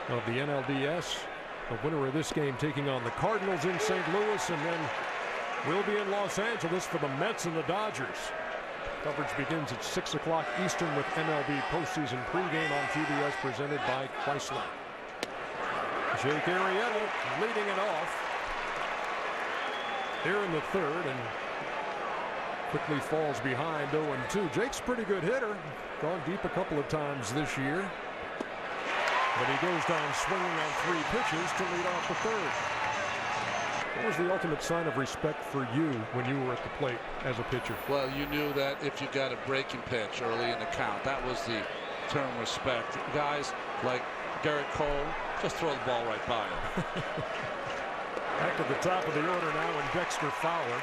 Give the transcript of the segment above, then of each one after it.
of the NLDS. The winner of this game taking on the Cardinals in St. Louis, and then we'll be in Los Angeles for the Mets and the Dodgers. Coverage begins at 6 o'clock Eastern with MLB postseason pregame on TBS, presented by Chrysler. Jake Arrieta leading it off here in the third, and quickly falls behind 0-2. Jake's a pretty good hitter. Gone deep a couple of times this year. But he goes down swinging on 3 pitches to lead off the third. What was the ultimate sign of respect for you when you were at the plate as a pitcher? Well, you knew that if you got a breaking pitch early in the count, that was the term respect. Guys like Garrett Cole, just throw the ball right by him. Back to the top of the order now, and Dexter Fowler.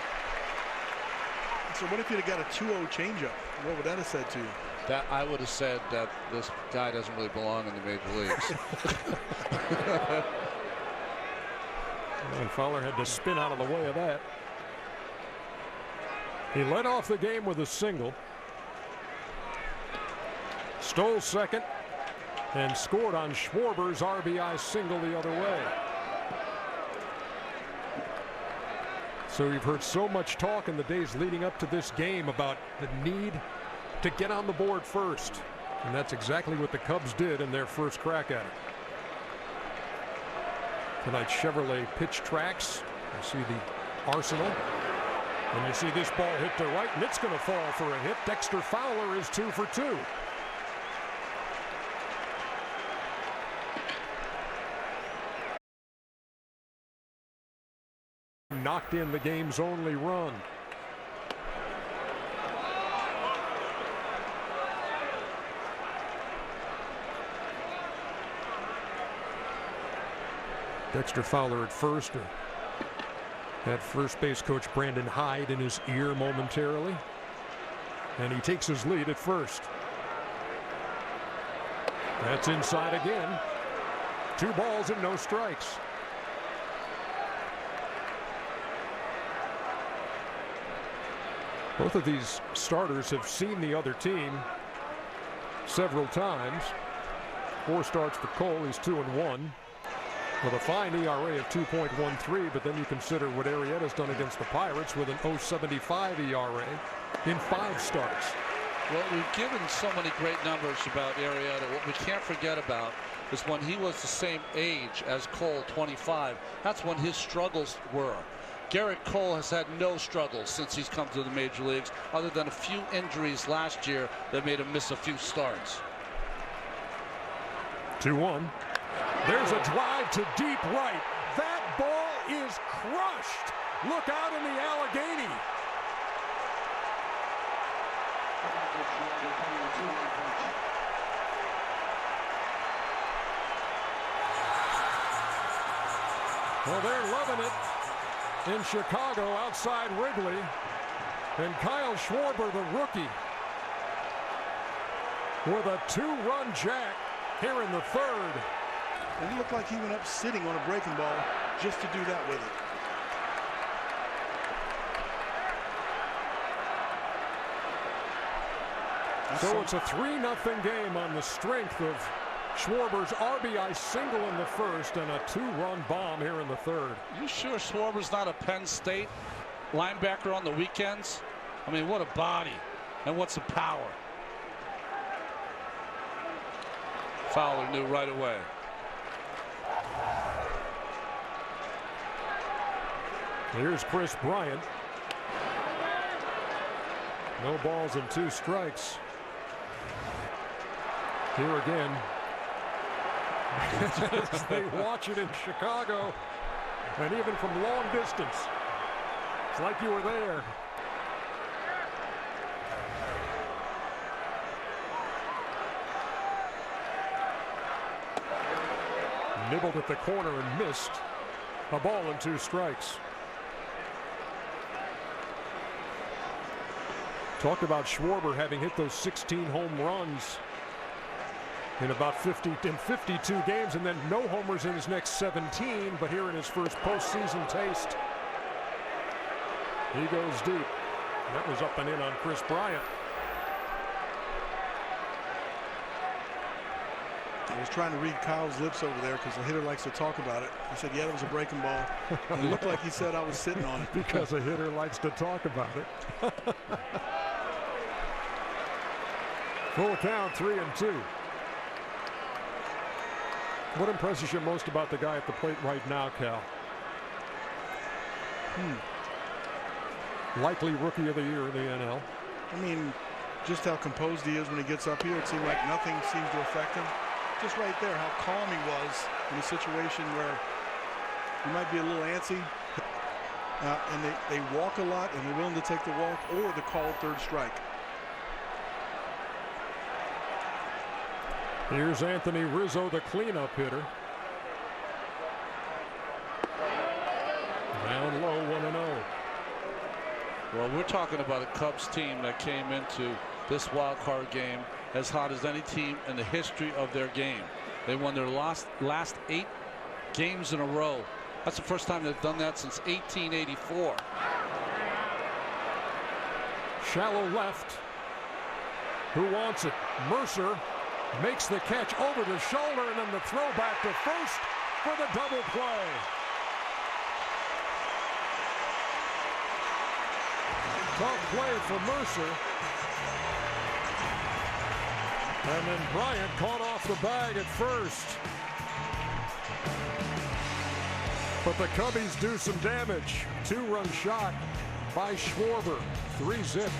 So what if you'd have got a 2-0 changeup? What would that have said to you? That I would have said that this guy doesn't really belong in the major leagues. And Fowler had to spin out of the way of that. He led off the game with a single, stole second, and scored on Schwarber's RBI single the other way. So you've heard so much talk in the days leading up to this game about the need to get on the board first, and that's exactly what the Cubs did in their first crack at it. Tonight's Chevrolet pitch tracks. You see the Arsenal, and you see this ball hit to right, and it's going to fall for a hit. Dexter Fowler is 2 for 2. Knocked in the game's only run. Dexter Fowler at first. Had first base coach Brandon Hyde in his ear momentarily. And he takes his lead at first. That's inside again. 2 balls and no strikes. Both of these starters have seen the other team several times. 4 starts for Cole. He's 2-1 with a fine ERA of 2.13. But then you consider what Arrieta's done against the Pirates with an 0.75 ERA in 5 starts. Well, we've given so many great numbers about Arrieta. What we can't forget about is when he was the same age as Cole, 25. That's when his struggles were. Garrett Cole has had no struggles since he's come to the major leagues, other than a few injuries last year that made him miss a few starts. 2-1. There's a drive to deep right. That ball is crushed. Look out in the Allegheny. Well, they're loving it in Chicago outside Wrigley, and Kyle Schwarber, the rookie, with a 2-run jack here in the third. And it looked like he went up sitting on a breaking ball just to do that with it. So it's a 3-0 game on the strength of Schwarber's RBI single in the first and a 2-run bomb here in the third. You sure Schwarber's not a Penn State linebacker on the weekends? I mean, what a body and what's the power. Fowler knew right away. Here's Chris Bryant. No balls and 2 strikes. Here again. As they watch it in Chicago, and even from long distance, it's like you were there. Nibbled at the corner and missed. A ball and 2 strikes. Talked about Schwarber having hit those 16 home runs in about 52 games, and then no homers in his next 17. But here in his first postseason taste, he goes deep. That was up and in on Chris Bryant. I was trying to read Kyle's lips over there because the hitter likes to talk about it. He said, yeah, it was a breaking ball. And it looked like he said I was sitting on it. Because a hitter likes to talk about it. Full count, 3-2. What impresses you most about the guy at the plate right now, Cal? Likely rookie of the year in the NL. I mean, just how composed he is when he gets up here. It seemed like nothing seems to affect him. Just right there, how calm he was in a situation where he might be a little antsy. And they walk a lot, and they're willing to take the walk or the called third strike. Here's Anthony Rizzo, the cleanup hitter. Down low, 1-0. Well, we're talking about a Cubs team that came into this wild card game as hot as any team in the history of their game. They won their last 8 games in a row. That's the first time they've done that since 1884. Shallow left. Who wants it? Mercer makes the catch over the shoulder, and then the throw back to first for the double play. Tough play for Mercer. And then Bryant caught off the bag at first. But the Cubbies do some damage. 2-run shot by Schwarber. 3-zip.